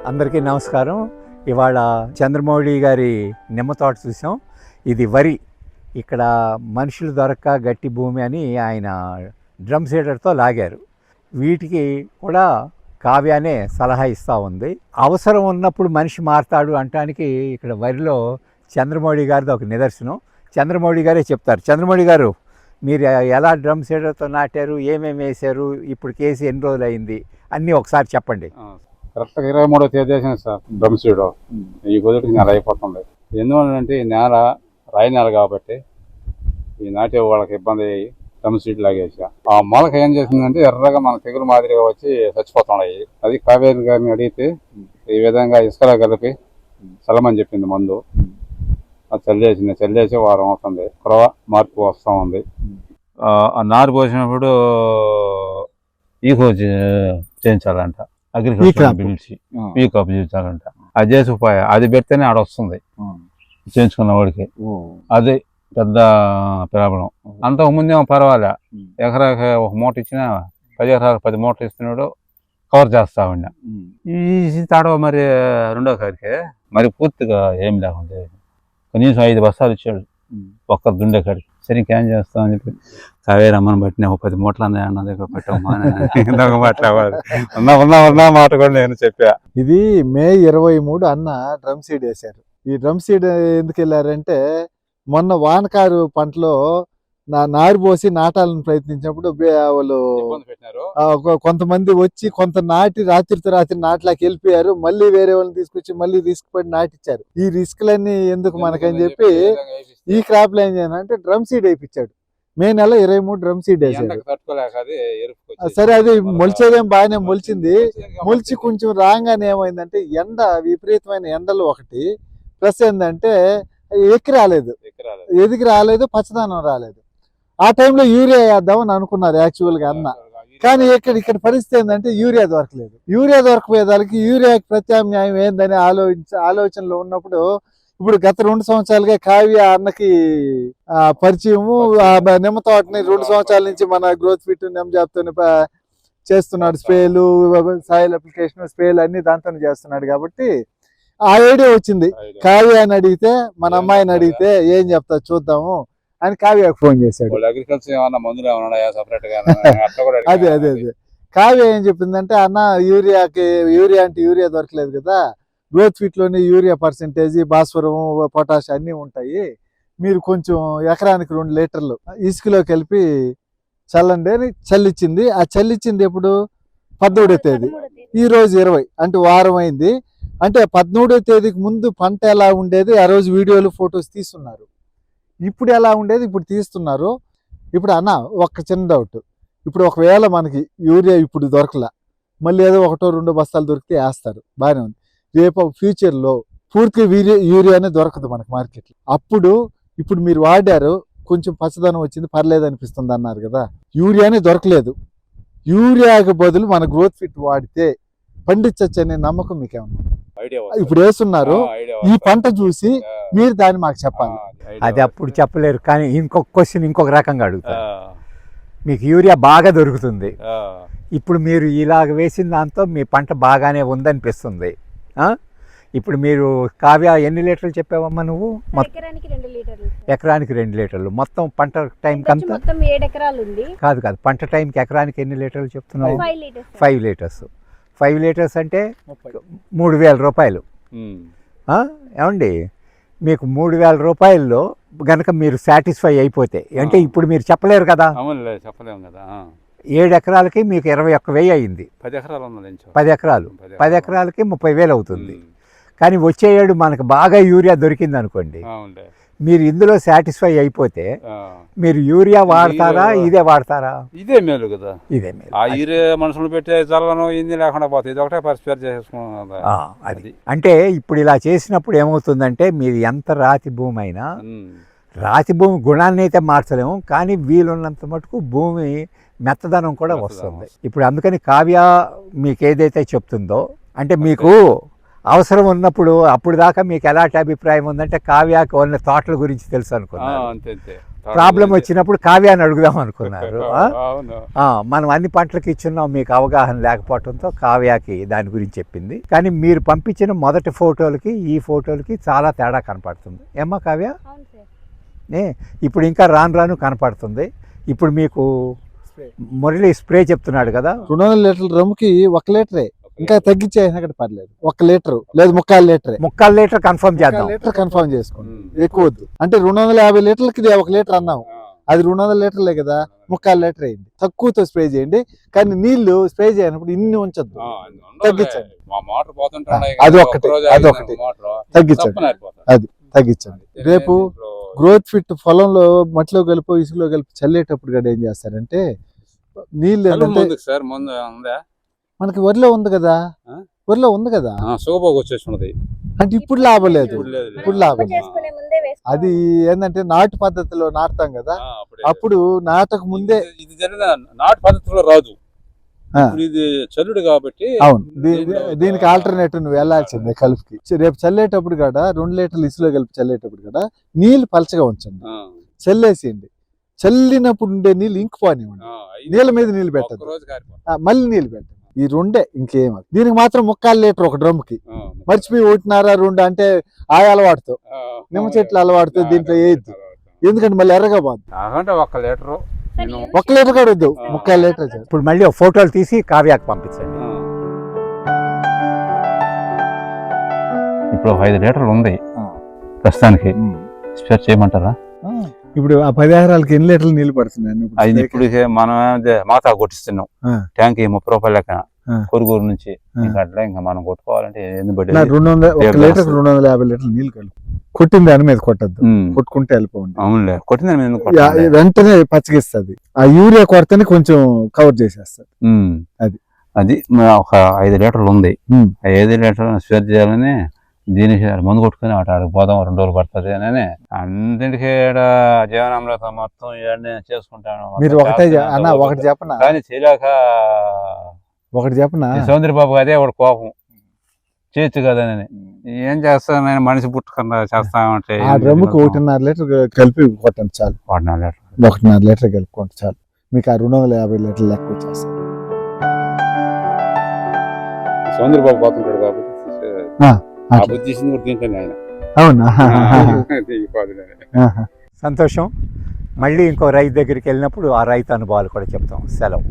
అందరికీ నమస్కారం. ఇవాళ చంద్రమౌళి గారి నిమ్మ తోట చూసాం. ఇది వరి. ఇక్కడ మనుషులు దొరక్క గట్టి భూమి అని ఆయన డ్రమ్ సీడర్తో లాగారు. వీటికి కూడా కావ్యానే సలహా ఇస్తూ ఉంది. అవసరం ఉన్నప్పుడు మనిషి మారతాడు అంటానికి ఇక్కడ వరిలో చంద్రమౌళి గారిది ఒక నిదర్శనం. చంద్రమౌళి గారే చెప్తారు. చంద్రమౌళి గారు, మీరు ఎలా డ్రమ్ సీడర్తో నాటారు, ఏమేమి వేసారు, ఇప్పుడు కేసు ఎన్ని రోజులు అయింది, అన్నీ ఒకసారి చెప్పండి. కరెక్ట్గా 23వ తేదీ వేసాను సార్ డ్రమ్ సీడ్. ఈ కుదిరికి నెల అయిపోతుంది. ఎందువల్లంటే ఈ నేల రాయి నేల కాబట్టి ఈ నాటే వాళ్ళకి ఇబ్బంది అయ్యి డ్రమ్ సీడ్ లాగేసా. ఆ మొలక ఏం చేసిందంటే ఎర్రగా మన తెగులు మాదిరిగా వచ్చి చచ్చిపోతున్నాయి. అది కావేరి గారిని అడిగితే ఈ విధంగా ఇసుకలో కలిపి చల్లమని చెప్పింది మందు. అది చల్లేసి వారం అవుతుంది. కురవ మార్పు వస్తూ ఉంది. ఆ నారు పోసినప్పుడు ఈకో చేయించాలంట, అగ్రికల్చర్ పిలిచి పీకప్ చేయించాలంట. అది చేసి ఉపాయం అది పెడితేనే ఆడ వస్తుంది చేయించుకున్న వాడికి. అది పెద్ద ప్రాబ్లం. అంతకు ముందేమో పర్వాలే, ఎకరాకి ఒక మూట ఇచ్చినా 10 ఎకరాలకు 10 మూటలు ఇస్తున్నాడు, కవర్ చేస్తా ఉన్నా. ఈ తాడవ మరి రెండో కాడికి మరి పూర్తిగా ఏం లేకుండా కనీసం 5 బస్తాలు ఇచ్చాడు ఒక్క దుండే కాడికి. సరే ఇంకేం చేస్తామని చెప్పి కావేరి అమ్మని బట్టి నేను 10 మూటలు అన్నాయి అన్న దగ్గర పెట్టమ్మా ఉన్నా మాట కూడా నేను చెప్పా. ఇది మే 23 అన్న డ్రమ్ సీడ్ వేశారు. ఈ డ్రమ్ సీడ్ ఎందుకు వెళ్ళారంటే మొన్న వానకారు పంటలో నారు పోసి నాటాలని ప్రయత్నించినప్పుడు వాళ్ళు కొంతమంది వచ్చి కొంత నాటి రాత్రితో రాత్రి నాట్లోకి వెళ్ళిపోయారు. మళ్ళీ వేరే వాళ్ళని తీసుకొచ్చి మళ్ళీ రిస్క్ పడి నాటిచ్చారు. ఈ రిస్క్లన్నీ ఎందుకు మనకని చెప్పి ఈ క్రాప్ లో ఏం చేయాలంటే డ్రమ్ సీడ్ వేయించాడు. మే నెల 23 డ్రమ్ సీడ్ వేసాడు. సరే, అది మొలిచేదేం బాగానే మొలిచింది. మొలిచి కొంచెం రాగానే ఏమైందంటే ఎండ, విపరీతమైన ఎండలు ఒకటి, ప్లస్ ఏంటంటే ఎదిగి రాలేదు, పచ్చదనం రాలేదు. ఆ టైంలో యూరియా వేద్దామని అనుకున్నారు యాక్చువల్గా అన్న. కానీ ఇక్కడ పరిస్థితి ఏంటంటే యూరియా దొరకలేదు. యూరియా దొరకపోయేదానికి యూరియాకి ప్రత్యామ్నాయం ఏందని ఆలోచనలో ఉన్నప్పుడు ఇప్పుడు గత 2 సంవత్సరాలుగా కావ్య అన్నకి పరిచయము, నిమ్మ తోటని 2 సంవత్సరాల నుంచి మన గ్రోత్ ఫిట్ నెమ్జాబ్తో చేస్తున్నాడు. స్ప్రేలు, సాయిల్ అప్లికేషన్, స్ప్రేలు అన్ని దాంతో చేస్తున్నాడు. కాబట్టి ఆ ఐడియా వచ్చింది. కావ్యాని అడిగితే, మన అమ్మాయిని అడిగితే ఏం చెప్తా చూద్దాము అని కావ్యకు ఫోన్ చేశాడు. అదే కావ్య ఏం చెప్పిందంటే, అన్న యూరియా అంటే యూరియా దొరకలేదు కదా, గ్రోత్ ఫిట్ లోని యూరియా పర్సెంటేజ్, భాస్వరం, పొటాష్ అన్ని ఉంటాయి, మీరు కొంచెం ఎకరానికి 2 లీటర్లు ఇసుకలో కలిపి చల్లండి అని చల్లిచ్చింది. ఆ చల్లిచ్చింది ఎప్పుడు? 13వ తేదీ. ఈ రోజు 20, అంటే వారం అయింది. అంటే 13వ తేదీకి ముందు పంట ఎలా ఉండేది ఆ రోజు వీడియోలు, ఫొటోస్ తీస్తున్నారు. ఇప్పుడు ఎలా ఉండేది ఇప్పుడు తీస్తున్నారు. ఇప్పుడు అన్న ఒక చిన్న డౌట్, ఇప్పుడు ఒకవేళ మనకి యూరియా ఇప్పుడు దొరకలా, మళ్ళీ ఏదో 1-2 బస్తాలు దొరికితే వేస్తారు, బాగానే ఉంది. రేపు ఫ్యూచర్లో పూర్తిగా యూరియానే దొరకదు మనకు మార్కెట్లో. ఇప్పుడు మీరు వాడారు, కొంచెం పచ్చదనం వచ్చింది, పర్లేదు అనిపిస్తుంది అన్నారు కదా, యూరియానే దొరకలేదు. యూరియాకి బదులు మన గ్రోత్ ఫిట్ వాడితే పండించచ్చు అనే నమ్మకం మీకేమన్నా? ఇప్పుడు వేస్తున్నారు, ఈ పంట చూసి మీరు దాన్ని మాకు చెప్పాలి. అది అప్పుడు చెప్పలేరు. కానీ ఇంకొక క్వశ్చన్ ఇంకొక రకంగా అడుగుతారు. మీకు యూరియా బాగా దొరుకుతుంది, ఇప్పుడు మీరు ఇలాగ వేసిన దాంతో మీ పంట బాగానే ఉందనిపిస్తుంది. ఇప్పుడు మీరు కావ్య ఎన్ని లీటర్లు చెప్పావమ్మా నువ్వు? ఎకరానికి 2 లీటర్లు. మొత్తం పంట టైం కంతా 7 ఎకరాలు ఉంది. కాదు పంట టైంకి ఎకరానికి ఎన్ని లీటర్లు చెప్తున్నావు? 5 లీటర్స్. 5 లీటర్స్ అంటే 3,000 రూపాయలు. ఏమండి, మీకు 3,000 రూపాయల్లో గనక మీరు సాటిస్ఫై అయిపోతే, అంటే ఇప్పుడు మీరు చెప్పలేరు కదా, 7 ఎకరాలకి మీకు 21,000 అయింది. 10 ఎకరాలు 10 ఎకరాలకి 30,000 అవుతుంది. కానీ వచ్చే ఏడు మనకు బాగా యూరియా దొరికింది అనుకోండి, మీరు ఇందులో సాటిస్ఫై అయిపోతే మీరు యూరియా వాడతారా, ఇదే వాడతారా? ఇదే మేలు కదా. ఇదే మేలు. ఆ యూరియా మనుషులు పెట్టే చల్లను ఇది లేకుండా పోతుంది, ఇది ఒకటే పరిస్పేర్ చేసుకున్నాం. అది అంటే ఇప్పుడు ఇలా చేసినప్పుడు ఏమవుతుందంటే, మీరు ఎంత రాతి భూమి అయినా, రాతి భూమి గుణాన్ని అయితే మార్చలేము, కానీ వీలున్నంత మటుకు భూమి మెత్తదనం కూడా వస్తుంది. ఇప్పుడు అందుకని కావ్య మీకు ఏదైతే చెప్తుందో, అంటే మీకు అవసరం ఉన్నప్పుడు అప్పుడు దాకా మీకు ఎలాంటి అభిప్రాయం ఉందంటే కావ్యాకి ఉన్న తోటల గురించి తెలుసు అనుకున్నారు. అంతే అంతే. ప్రాబ్లం వచ్చినప్పుడు కావ్యాన్ని అడుగుదాం అనుకున్నారు. అవును. మనం అన్ని పంటలకు ఇచ్చున్నాం, మీకు అవగాహన లేకపోవడంతో కావ్యాకి దాని గురించి చెప్పింది. కానీ మీరు పంపించిన మొదటి ఫోటోలకి ఈ ఫోటోలకి చాలా తేడా కనపడుతుంది. ఏమ్మా కావ్య? ఇప్పుడు ఇంకా రాను రాను కనపడుతుంది. ఇప్పుడు మీకు మురళి స్ప్రే చెప్తున్నాడు కదా, 200 లీటర్ల డ్రమ్కి 1 లీటరే, ఇంకా తగ్గించేసినా కూడా పర్లేదు. 1 లీటర్ లేదు 3/4 లీటరే. 3/4 లీటర్ కన్ఫర్మ్ చేద్దాం. లీటర్ కన్ఫర్మ్ చేసుకోండి, ఎక్కువ వద్దు. అంటే 250 లీటర్లకి 1 లీటర్ అన్నాం, అది 200 లీటర్లే కదా, 3/4 లీటర్ అయింది. తక్కువతో స్ప్రే చేయండి, కానీ నీళ్లు స్ప్రే చేయనప్పుడు ఇన్ని ఉంచద్దు, తగ్గించండి. అదొకటి తగ్గించండి, అది తగ్గించండి. రేపు గ్రోత్ ఫిట్ పొలంలో మట్టిలో కలిపి ఇసుకలో కలిపి చల్లేటప్పుడు కూడా ఏం చేస్తారంటే నీళ్ళు ఏంటంటే మనకి వరిలో ఉంది కదా, వరిలో ఉంది కదా, అంటే ఇప్పుడు లాభం లేదు, ఇప్పుడు లాభం లేదు. అది ఏంటంటే నాటు పద్ధతిలో నాటుతాం కదా, అప్పుడు నాటకు ముందే నాటు పద్ధతిలో రాదు, ఇది చల్లుడు కాబట్టి. అవును, దీనికి ఆల్టర్నేటివ్ నువ్వు వెళ్ళాల్సిందే కలుపుకి. రేపు చల్లేటప్పుడు కూడా 2 లీటర్లు ఇసులో కలిపి చల్లేటప్పుడు కూడా నీళ్లు పలచగా ఉంచండి, చల్లేసేయండి. చల్లినప్పుడు ఉండే నీళ్ళు ఇంకిపోనివ్వండి, నీళ్ళ మీద నీళ్ళు పెట్టద్దు, మళ్ళీ నీళ్ళు పెట్టండి. ఈ 2 ఇంకేం. దీనికి మాత్రం 3/4 లీటర్ ఒక డ్రమ్కి. మర్చిపోయి 1.5 2 అంటే ఆ అలవాటుతో, నిమ్మ చెట్ల అలవాటుతో దీంట్లో వేయద్దు, ఎందుకంటే మళ్ళీ ఎర్రగా పోద్ది. 1 లీటరు 1 లీటర్ కూడా వద్దు, 3/4 లీటర్. ఇప్పుడు మళ్ళీ ఫోటోలు తీసి కావ్యాకి పంపించండి. ఇప్పుడు 5 లీటర్లు ఉంది ప్రస్తుతానికి, స్పేర్ చేయమంటారా? ఇప్పుడు ఆ 10 ఎకరాలకి ఎన్ని లీటర్లు నీళ్లు పడుతున్నాయి? అది ఇప్పుడు మనం మాతా కొట్టిస్తున్నాం, ట్యాంక్ 30 రూపాయల లెక్క కొరుగురు నుంచి. ఇంకా మనం కొట్టుకోవాలంటే 1 లీటర్ 250 లీటర్లు నీళ్లు కలిపి కొట్టిన దాని మీద కొట్టద్దు, కొట్టుకుంటే వెళ్ళిపోండి. అవునులే, కొట్టిన దాని మీద వెంటనే పచ్చిగిస్తుంది. ఆ యూరియా కొరతని కొంచెం కవర్ చేసేస్తుంది. అది ఒక 5 లీటర్లు ఉంది, 5 లీటర్లు స్పేర్ చేయాలని దీనికి మందు కొట్టుకుని ఆడికి పోదాం, 2 రోజులు పడుతుంది అని అన్నింటికి జీవనామృతం మొత్తం ఇవన్నీ చేసుకుంటాను. మీరు ఒకటి చెప్పనా, కానీ చేయలేక ఒకటి చెప్పనా, సౌందర్యబాబు అదే ఒకటి కోపం, చేయొచ్చు కదని. ఏం చేస్తాను నేను, మనిషి పుట్టుకున్నా చేస్తామంటే. ఆ డ్రమ్ముకి 1.5 లీటర్ కలిపి కొట్టండి చాలు, 1.5 లీటర్ కలుపుకోండి చాలు, మీకు ఆ 250 లీటర్లు లెక్క వచ్చేస్తారు. సౌందర్యబాబు పోతుంటాడు కాబట్టి అవునా? సంతోషం. మళ్ళీ ఇంకో రైతు దగ్గరికి వెళ్ళినప్పుడు ఆ రైతు అనుభవాలు కూడా చెప్తాం. సెలవు.